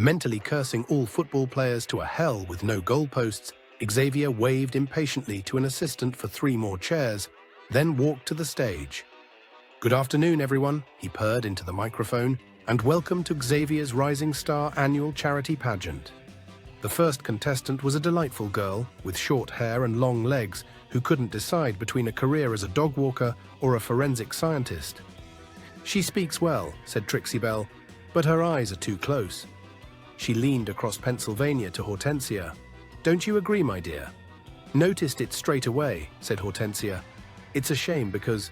Mentally cursing all football players to a hell with no goalposts, Xavier waved impatiently to an assistant for 3 more chairs, then walked to the stage. "Good afternoon, everyone," he purred into the microphone, "and welcome to Xavier's Rising Star annual charity pageant." The first contestant was a delightful girl with short hair and long legs who couldn't decide between a career as a dog walker or a forensic scientist. "She speaks well," said Trixie Bell, "but her eyes are too close." She leaned across Pennsylvania to Hortensia. "Don't you agree, my dear?" "Noticed it straight away," said Hortensia. "It's a shame because—"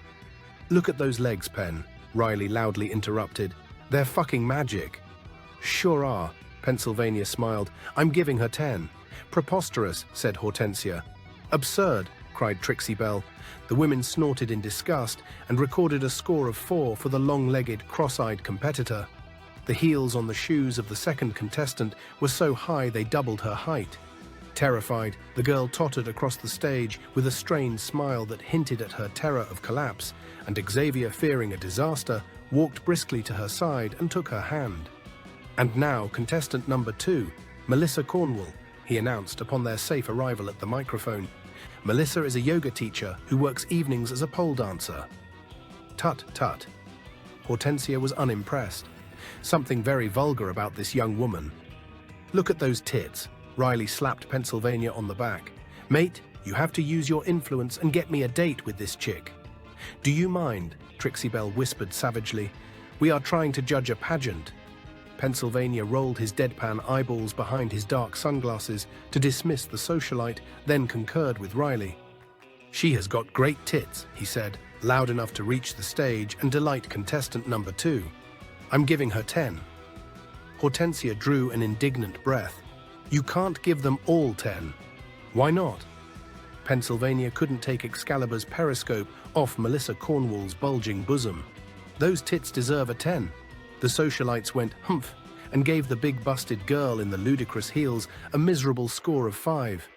"Look at those legs, Pen," Riley loudly interrupted. "They're fucking magic." "Sure are," Pennsylvania smiled. "I'm giving her 10. "Preposterous," said Hortensia. "Absurd," cried Trixie Bell. The women snorted in disgust and recorded a score of 4 for the long-legged, cross-eyed competitor. The heels on the shoes of the second contestant were so high they doubled her height. Terrified, the girl tottered across the stage with a strained smile that hinted at her terror of collapse, and Xavier, fearing a disaster, walked briskly to her side and took her hand. "And now, contestant number 2, Melissa Cornwall," he announced upon their safe arrival at the microphone. "Melissa is a yoga teacher who works evenings as a pole dancer." "Tut, tut." Hortensia was unimpressed. Something very vulgar about this young woman. "Look at those tits." Riley slapped Pennsylvania on the back. "Mate, you have to use your influence and get me a date with this chick." "Do you mind?" Trixie Bell whispered savagely. "We are trying to judge a pageant." Pennsylvania rolled his deadpan eyeballs behind his dark sunglasses to dismiss the socialite, then concurred with Riley. "She has got great tits," he said, loud enough to reach the stage and delight contestant number 2. "I'm giving her 10. Hortensia drew an indignant breath. "You can't give them all 10. "Why not?" Pennsylvania couldn't take Excalibur's periscope off Melissa Cornwall's bulging bosom. "Those tits deserve a 10. The socialites went humph and gave the big busted girl in the ludicrous heels a miserable score of 5.